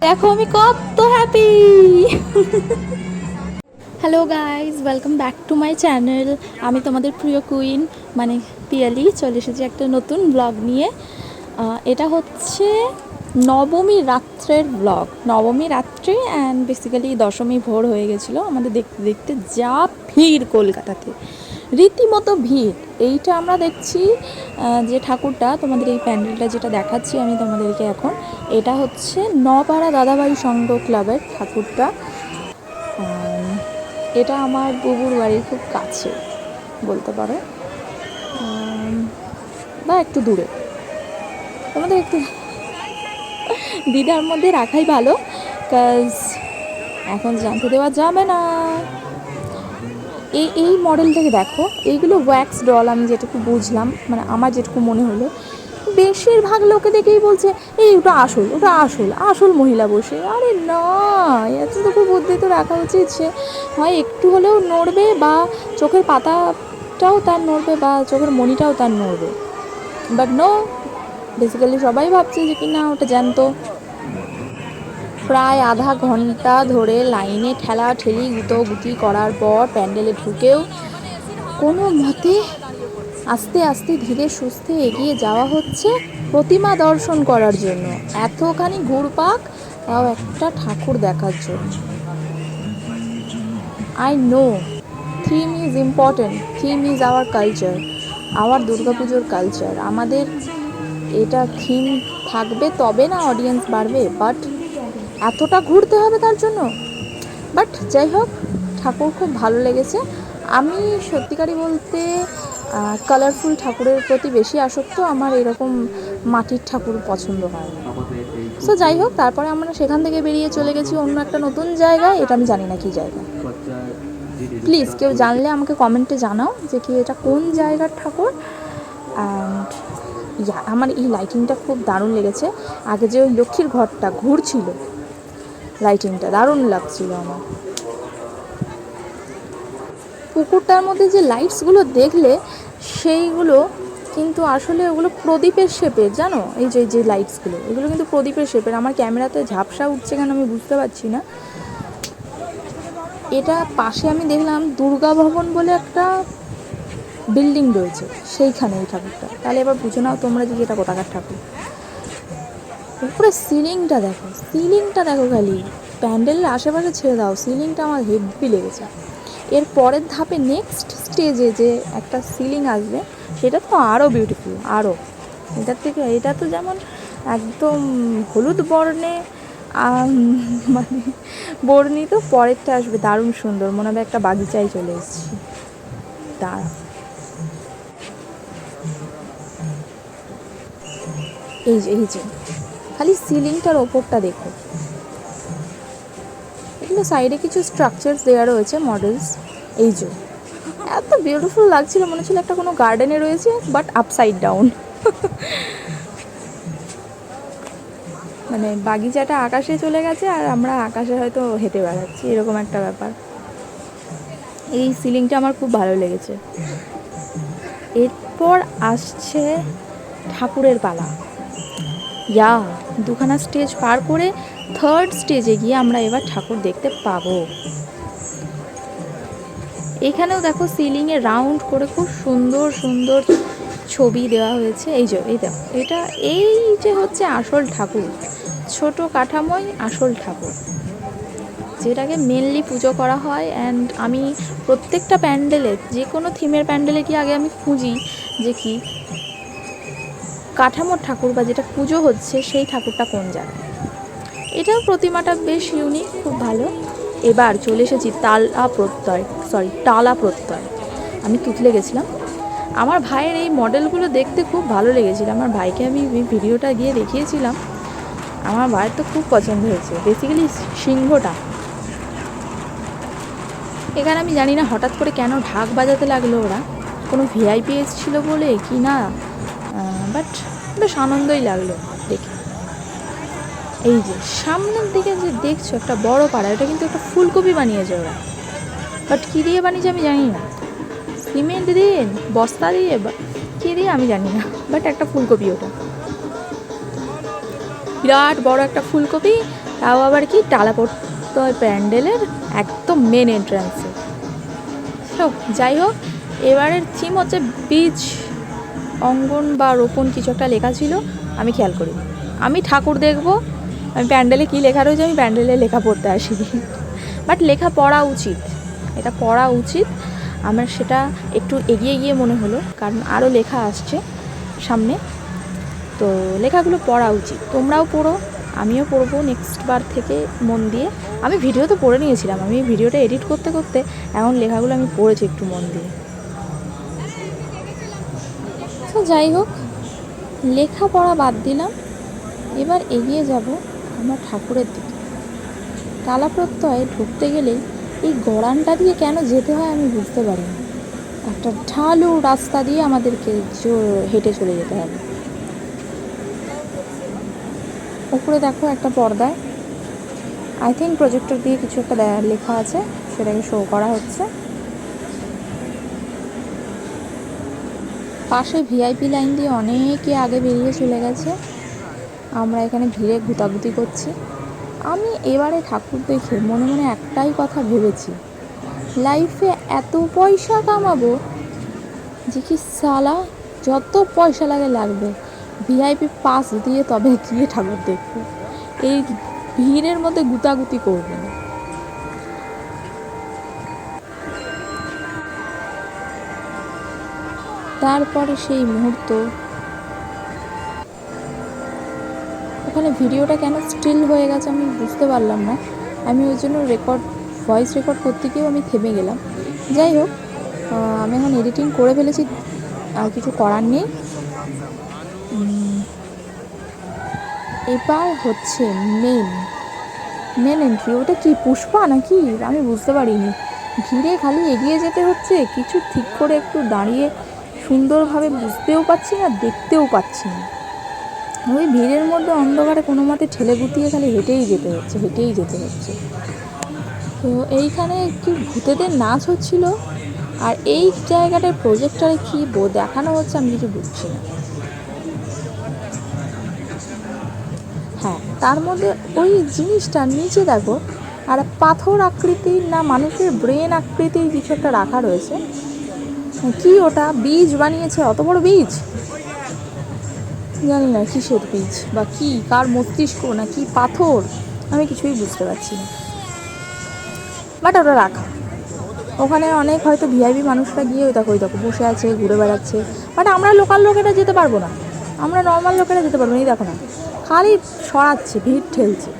দেখো আমি কত happy. Hello guys, welcome back to my channel. আমি তোমাদের প্রিয় কুইন মানে পিয়ালি চলে এসেছি একটা নতুন ব্লগ নিয়ে। এটা হচ্ছে নবমী রাত্রের ব্লগ। নবমী রাত্রে অ্যান্ড বেসিক্যালি দশমী ভোর হয়ে গেছিলো আমাদের দেখতে দেখতে। যা ভিড় কলকাতাতে, রীতিমতো ভিড়। এইটা আমরা দেখছি যে ঠাকুরটা, তোমাদের এই প্যান্ডেলটা যেটা দেখাচ্ছি আমি তোমাদেরকে এখন, এটা হচ্ছে নপাড়া দাদাভাই সংঘ ক্লাবের ঠাকুরটা। এটা আমার বুবুর বাড়ির খুব কাছে বলতে পারো, বা একটু দূরে। তোমাদের একটু দ্বিধার মধ্যে রাখাই ভালো, কাজ এখন জানতে দেওয়া যাবে না। এই মডেলটাকে দেখো, এইগুলো ওয়্যাক্স ডল। আমি যেটুকু বুঝলাম, মানে আমার যেটুকু মনে হলো, বেশিরভাগ লোকে দেখেই বলছে এই ওটা আসল, ওটা আসল, আসল মহিলা বসে। আরে না, এতটুকু বুদ্ধি তো রাখা উচিত যে হয় একটু হলেও নড়বে, বা চোখের পাতাটাও তার নড়বে, বা চোখের মণিটাও তার নড়বে। বাট নো, বেসিক্যালি সবাই ভাবছে যে কি না ওটা জ্যান্ত। প্রায় আধা ঘন্টা ধরে লাইনে ঠেলা ঠেলি গুতোগুতি করার পর প্যান্ডেলে ঢুকেও কোনো মতে আস্তে আস্তে ধীরে সুস্থে এগিয়ে যাওয়া হচ্ছে প্রতিমা দর্শন করার জন্য। এতখানি ঘুরপাক, তাও একটা ঠাকুর দেখার জন্য। I know theme is important, theme is our culture, our দুর্গাপুজোর কালচার। আমাদের এটা থিম থাকবে তবে না অডিয়েন্স বাড়বে, বাট এতটা ঘুরতে হবে তার জন্য। বাট যাই হোক, ঠাকুর খুব ভালো লেগেছে। আমি সত্যিকারই বলতে কালারফুল ঠাকুরের প্রতি বেশি আসক্ত। আমার এরকম মাটির ঠাকুর পছন্দ হয় না। সো যাই হোক, তারপরে আমরা সেখান থেকে বেরিয়ে চলে গেছি অন্য একটা নতুন জায়গায়। এটা আমি জানি না কী জায়গা, প্লিজ কেউ জানলে আমাকে কমেন্টে জানাও যে কি এটা কোন জায়গার ঠাকুর। অ্যান্ড আমার এই লাইটিংটা খুব দারুণ লেগেছে। আগে যে ওই লক্ষ্মীর ঘরটা ঘুরছিল, লাইটিংটা দারুণ লাগছিল আমার। পুকুরটার মধ্যে যে লাইটসগুলো দেখলে, সেইগুলো কিন্তু আসলে ওগুলো প্রদীপের শেপের, জানো? এই যে লাইটসগুলো, এগুলো কিন্তু প্রদীপের শেপের। আমার ক্যামেরাতে ঝাপসা উঠছে কেন আমি বুঝতে পারছি না। এটা পাশে আমি দেখলাম দুর্গা ভবন বলে একটা বিল্ডিং রয়েছে, সেইখানে এই ঠাকুরটা। তাহলে এবার বুঝে নাও তোমরা যে এটা কোথাকার ঠাকুর। উপরে সিলিংটা দেখো, সিলিংটা দেখো খালি। প্যান্ডেলের আশেপাশে ছেড়ে দাও, সিলিংটা আমার হেভি লেগেছে। এর পরের ধাপে নেক্সট স্টেজে যে একটা সিলিং আসবে, সেটা তো আরও বিউটিফুল, আরও। এটার থেকে এটা তো যেমন একদম হলুদ বর্ণে মানে বর্ণিত, পরেরটা আসবে দারুণ সুন্দর, মনে হবে একটা বাগিচায় চলে এসেছি। দাঁড়া, এই যে খালি সিলিংটার ওপরটা দেখো। এগুলো সাইডে কিছু স্ট্রাকচারস দেওয়া রয়েছে, মডেলস। এই যে এত বিউটিফুল লাগছিল, মনে হচ্ছিল একটা কোনো গার্ডেনে রয়েছে, বাট আপসাইড ডাউন। মানে বাগিচাটা আকাশে চলে গেছে আর আমরা আকাশে হয়তো হেঁটে বেড়াচ্ছি, এরকম একটা ব্যাপার। এই সিলিংটা আমার খুব ভালো লেগেছে। এরপর আসছে ঠাকুরের পালা। দুখানা স্টেজ পার করে থার্ড স্টেজে গিয়ে আমরা এবার ঠাকুর দেখতে পাবো। এখানেও দেখো সিলিংয়ে রাউন্ড করে খুব সুন্দর সুন্দর ছবি দেওয়া হয়েছে। এই দেখো, এই যে হচ্ছে আসল ঠাকুর, ছোট কাঠামোই আসল ঠাকুর, যেটাকে মেনলি পুজো করা হয়। অ্যান্ড আমি প্রত্যেকটা প্যান্ডেলে, যে কোনো থিমের প্যান্ডেলে গিয়ে আগে আমি খুঁজি যে কি কাঠামোর ঠাকুর, বা যেটা পুজো হচ্ছে সেই ঠাকুরটা কোন জায়গায়। এটাও প্রতিমাটা বেশ ইউনিক, খুব ভালো। এবার চলে এসেছি টালা প্রত্যয়। আমি তুতলে গেছিলাম। আমার ভাইয়ের এই মডেলগুলো দেখতে খুব ভালো লেগেছিলো। আমার ভাইকে আমি ভিডিওটা গিয়ে দেখিয়েছিলাম, আমার ভাইয়ের তো খুব পছন্দ হয়েছে, বেসিক্যালি সিংহটা। এখানে আমি জানি না হঠাৎ করে কেন ঢাক বাজাতে লাগলো ওরা, কোনো ভিআইপি এসেছিলো বলে কি না, বাট বেশ আনন্দই লাগলো দেখে। এই যে সামনের দিকে যে দেখছো একটা বড় পাড়া, এটা কিন্তু একটা ফুলকপি বানিয়েছে ওরা, বাট কী দিয়ে বানিয়েছে আমি জানি না। সিমেন্ট দিয়ে, বস্তা দিয়ে, কী দিয়ে আমি জানি না, বাট একটা ফুলকপি, ওটা বিরাট বড় একটা ফুলকপি। তাও আবার কি টালাপড়তে প্যান্ডেলের একদম মেন এন্ট্রান্সে। তো যাই হোক, এবারের থিম হচ্ছে বীজ অঙ্গন বা রোপণ কিছু একটা লেখা ছিল, আমি খেয়াল করি। আমি ঠাকুর দেখবো, আমি প্যান্ডেলে কী লেখা রয়েছে আমি প্যান্ডেলে লেখা পড়তে আসিনি, বাট লেখা পড়া উচিত, এটা পড়া উচিত। আমার সেটা একটু এগিয়ে গিয়ে মনে হলো, কারণ আরও লেখা আসছে সামনে, তো লেখাগুলো পড়া উচিত। তোমরাও পড়ো, আমিও পড়বো নেক্সট বার থেকে মন দিয়ে। আমি ভিডিও তো পড়ে নিয়েছিলাম, আমি ভিডিওটা এডিট করতে করতে এখন লেখাগুলো আমি পড়েছি একটু মন দিয়ে। তো যাই হোক, লেখাপড়া বাদ দিলাম, এবার এগিয়ে যাব আমার ঠাকুরের দিকে। টালা প্রত্যয়ে ঢুকতে গেলেই এই গড়ানটা দিয়ে কেন যেতে হয় আমি বুঝতে পারি না। একটা ঢালু রাস্তা দিয়ে আমাদেরকে হেঁটে চলে যেতে হবে। উপরে দেখো একটা পর্দায় আই থিঙ্ক প্রজেক্টর দিয়ে কিছু একটা লেখা আছে, সেটাকে শো করা হচ্ছে। পাশে ভিআইপি লাইন দিয়ে অনেকে আগে বেরিয়ে চলে গেছে, আমরা এখানে ভিড়ে গুতাগুতি করছি। আমি এবারে ঠাকুর দেখে মনে মনে একটাই কথা ভেবেছি, লাইফে এত পয়সা কামাবো যে কি সালা যত পয়সা লাগে লাগবে, ভিআইপি পাস দিয়ে তবে গিয়ে ঠাকুর দেখবো, এই ভিড়ের মধ্যে গুতাগুতি করবো না। তারপরে সেই মুহূর্ত, ওখানে ভিডিওটা কেন স্টিল হয়ে গেছে আমি বুঝতে পারলাম না। আমি ওই জন্য ভয়েস রেকর্ড করতে গিয়েও আমি থেমে গেলাম। যাই হোক, আমি এখন এডিটিং করে ফেলেছি, আর কিছু করার নেই। এবার হচ্ছে মেন এন্ট্রি। ওটা কি পুষ্পা নাকি আমি বুঝতে পারিনি, ভিড়ে খালি এগিয়ে যেতে হচ্ছে, কিছু ঠিক করে একটু দাঁড়িয়ে সুন্দরভাবে বুঝতেও পারছি না, দেখতেও পাচ্ছি না। ওই ভিড়ের মধ্যে অন্ধকারে কোনো মতে ঠেলে গুটিয়ে খালি হেঁটেই যেতে হচ্ছে। তো এইখানে কি ভূতেদের নাচ হচ্ছিল, আর এই জায়গাটার প্রজেক্টরে কী দেখানো হচ্ছে আমি কিছু বুঝছি না। হ্যাঁ, তার মধ্যে ওই জিনিসটা নিচে দেখো, আর পাথর আকৃতির না মানুষের ব্রেন আকৃতির কিছু একটা রাখা রয়েছে। কি ওটা বীজ বানিয়েছে, অত বড় বীজ, জানি না কিসের বীজ বা কি, কার মস্তিষ্ক না কি পাথর, আমি কিছুই বুঝতে পারছি না। বাট ওটা রাখা, ওখানে অনেক হয়তো ভিআইপি মানুষরা গিয়ে ওই দেখো বসে আছে, ঘুরে বেড়াচ্ছে। বাট আমরা লোকাল লোকেরা যেতে পারবো না, আমরা নর্মাল লোকেরা যেতে পারবো না। এই দেখো না, খালি সরাচ্ছে, ভিড় ঠেলছে।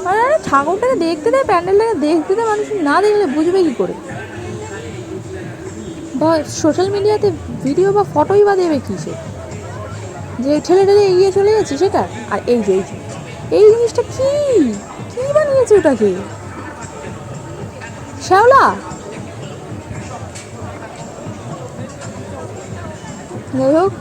মানে ঠাকুরটাকে দেখতে দেয়, প্যান্ডেলটাকে দেখতে দেয়, মানুষ না দেখলে বুঝবে কী করে? বা সোশ্যাল মিডিয়াতে ভিডিও বা ফটোই বা দেবে কিসে, যে ঠেলে এগিয়ে চলে যাচ্ছে সেটা। আর এই যে এই জিনিসটা কি বানিয়েছে, ওটাকে শ্যাওলা। যাই হোক,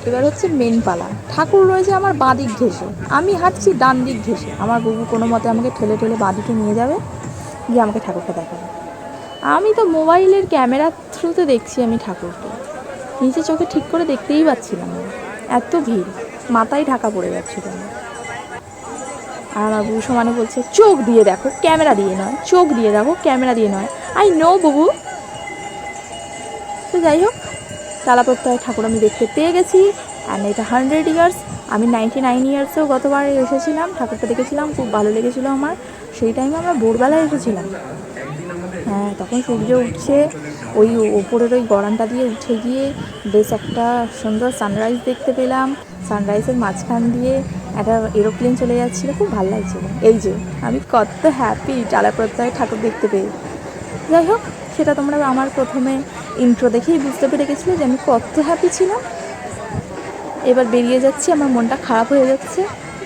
এবার হচ্ছে মেন পালা। ঠাকুর রয়েছে আমার বাঁ দিক ঘেঁষে, আমি হাঁটছি ডান দিক ঘেঁষে। আমার বউ কোনো মতে আমাকে ঠেলে বাঁ দিকে নিয়ে যাবে, গিয়ে আমাকে ঠাকুরটা দেখাবে। আমি তো মোবাইলের ক্যামেরার থ্রুতে দেখছি আমি ঠাকুরকে, নিচে চোখে ঠিক করে দেখতেই পাচ্ছিলাম না, এত ভিড়, মাথায় ঢাকা পড়ে যাচ্ছিল না। আর আমার বউ সমানে বলছে, চোখ দিয়ে দেখো, ক্যামেরা দিয়ে নয়, চোখ দিয়ে দেখো, ক্যামেরা দিয়ে নয়। আই নো বাবু। তো যাই হোক, টালা প্রত্যয় ঠাকুর আমি দেখতে পেয়ে গেছি। অ্যান্ড এটা 100 ইয়ার্স। আমি 99 ইয়ার্সেও গতবার এসেছিলাম, ঠাকুরটা দেখেছিলাম, খুব ভালো লেগেছিলো আমার। সেই টাইমে আমরা ভোরবেলায় এসেছিলাম। হ্যাঁ, তখন সূর্য উঠছে, ওই ওপরের ওই গড়ানটা দিয়ে উঠে গিয়ে বেশ একটা সুন্দর সানরাইজ দেখতে পেলাম। সানরাইজের মাঝখান দিয়ে একটা এরোপ্লেন চলে যাচ্ছিলো, খুব ভালো লাগছিলো। এই যে আমি কত হ্যাপি টালা প্রত্যয় ঠাকুর দেখতে পেয়ে। যাই হোক, সেটা তোমরা আমার প্রথমে ইন্ট্রো দেখেই বুঝতে পেরে গেছিলো যে আমি কত হ্যাপি ছিলাম। এবার বেরিয়ে যাচ্ছি, আমার মনটা খারাপ হয়ে যাচ্ছে,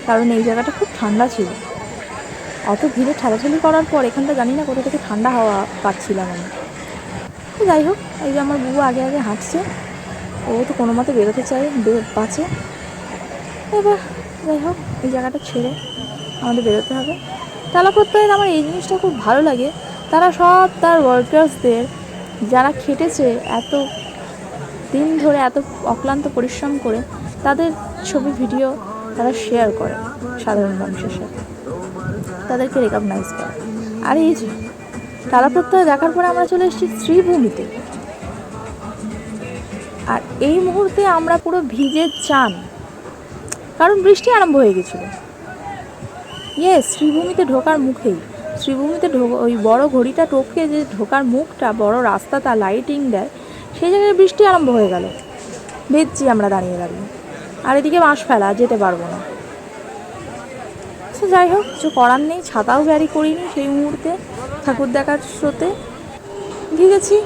কারণ এই জায়গাটা খুব ঠান্ডা ছিল। অত ভিড়ে ঠেলাঠেলি করার পর এখানটা জানি না কোথা থেকে ঠান্ডা হাওয়া পাচ্ছিলাম আমি। যাই হোক, এই যে আমার বউ আগে আগে হাঁটছে, ও তো কোনো মতে বেরোতে চাই বাঁচে। এবার যাই হোক, এই জায়গাটা ছেড়ে আমাদের বেরোতে হবে। টালা প্রত্যয়ের আমার এই জিনিসটা খুব ভালো লাগে, তারা সব তার ওয়ার্কার্সদের যারা খেটেছে এত দিন ধরে, এত অক্লান্ত পরিশ্রম করে, তাদের ছবি ভিডিও তারা শেয়ার করে সাধারণ মানুষের সাথে, তাদেরকে রেকগনাইজ করে। আর এই যে তারা প্রত্যয় দেখার পরে আমরা চলে এসেছি শ্রীভূমিতে, আর এই মুহূর্তে আমরা পুরো ভিজে চান, কারণ বৃষ্টি আরম্ভ হয়ে গেছিলো। শ্রীভূমিতে ঢোকার মুখেই, শ্রীভূমিতে ওই বড় ঘড়িটা টপকে যে ঢোকার মুখটা, বড় রাস্তাটা লাইটিং দেয়, সেই জায়গায় বৃষ্টি আরম্ভ হয়ে গেল। ভিজছি আমরা দাঁড়িয়ে দাঁড়িয়ে, আর এদিকে বাঁশ ফেলা, যেতে পারবো না। তো যাই হোক, কিছু করার নেই, ছাতাও ক্যারি করিনি সেই মুহূর্তে, ঠাকুর দেখার স্রোতে ভিজেছি।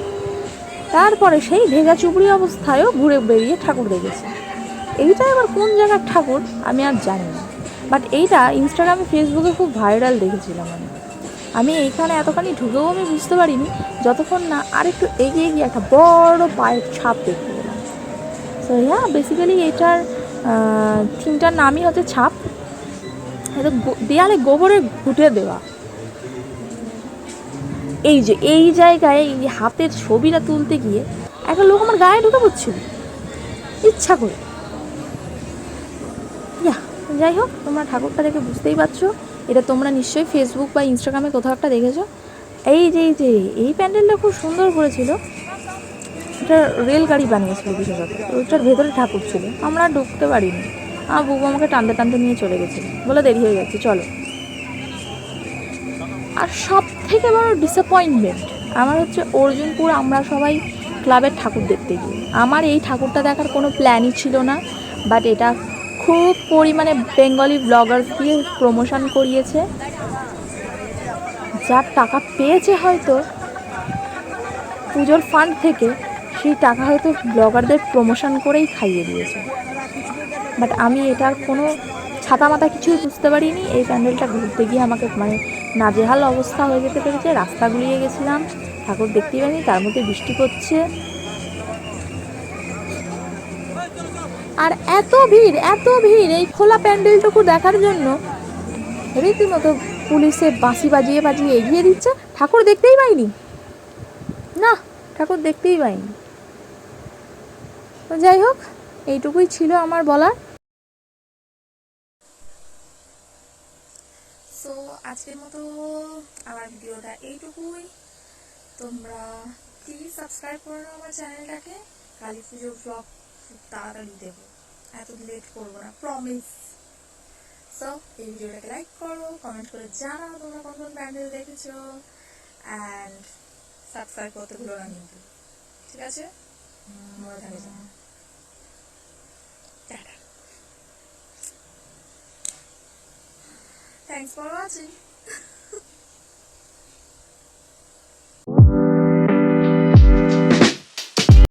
তারপরে সেই ভেজা চুবড়ি অবস্থায়ও ঘুরে বেরিয়ে ঠাকুর দেখেছি। এইটা এবার কোন জায়গার ঠাকুর আমি আর জানি না, বাট এইটা ইনস্টাগ্রামে ফেসবুকে খুব ভাইরাল দেখেছিলাম আমি এইখানে এতখানি ঢুকেও আমি বুঝতে পারিনি, যতক্ষণ না আরেকটু এগিয়ে গিয়ে একটা বড় পায়ের ছাপ দেখতে পেলাম। সো বেসিক্যালি এটার থিমটার নামই হচ্ছে ছাপ। এটা দেয়ালে গোবরে ঘুটে দেওয়া। এই যে এই জায়গায় এই হাতের ছবিটা তুলতে গিয়ে একটা লোক আমার গায়ে ঢুকে পড়ছিল ইচ্ছা করে। যাই হোক, তোমরা ঠাকুরটা দেখে বুঝতেই পারছো, এটা তোমরা নিশ্চয়ই ফেসবুক বা ইনস্টাগ্রামে কোথাও একটা দেখেছো। এই প্যান্ডেলটা খুব সুন্দর করেছিল, এটা রেলগাড়ি বানিয়েছিল বিশেষত, ওইটার ভেতরে ঠাকুর ছিল, আমরা ঢুকতে পারিনি। আমার বুবু আমাকে টানতে টানতে নিয়ে চলে গেছিল, বলে দেরি হয়ে যাচ্ছে চলো। আর সব থেকে বড় ডিসঅ্যাপয়েন্টমেন্ট আমার হচ্ছে অর্জুনপুর আমরা সবাই ক্লাবের ঠাকুর দেখতে গিয়ে। আমার এই ঠাকুরটা দেখার কোনো প্ল্যানই ছিল না, বাট এটা খুব পরিমাণে বেঙ্গলি ব্লগার্স দিয়ে প্রমোশন করিয়েছে। যার টাকা পেয়েছে হয়তো পুজোর ফান্ড থেকে, সেই টাকা হয়তো ব্লগারদের প্রমোশন করেই খাইয়ে দিয়েছে। বাট আমি এটার কোনো ছাতা মাথা কিছুই বুঝতে পারিনি। এই প্যান্ডেলটা ঘুরতে গিয়ে আমাকে নাজেহাল অবস্থা হয়ে যেতে পেরেছে। রাস্তা গুলিয়ে গেছিলাম, ঠাকুর দেখতেই পাইনি, তার মধ্যে বৃষ্টি পড়ছে। আর এত ভিড় এই খোলা প্যান্ডেলটুকু দেখার জন্য। রীতিমতো পুলিশে বাঁশি বাজিয়ে এগিয়ে দিচ্ছে, ঠাকুর দেখতেই পাইনি। তো যাই হোক, এইটুকুই ছিল আমার বলার। সো আজকের মতো আমার ভিডিওটা এইটুকুই। তোমরা প্লিজ সাবস্ক্রাইব করে নাও আমার চ্যানেলটাকে। কালী পুজোর ব্লগ খুব তাড়াতাড়ি দেবো, এত লেট করবো না, প্রমিস। সো এই ভিডিওটাকে লাইক করো, কমেন্ট করে জানাও তোমরা কোন কোন প্যান্ডেল দেখেছো, অ্যান্ড সাবস্ক্রাইব করতে ভুলো না কিন্তু, ঠিক আছে? মনে থাকে যেন। Tata, thanks for watching.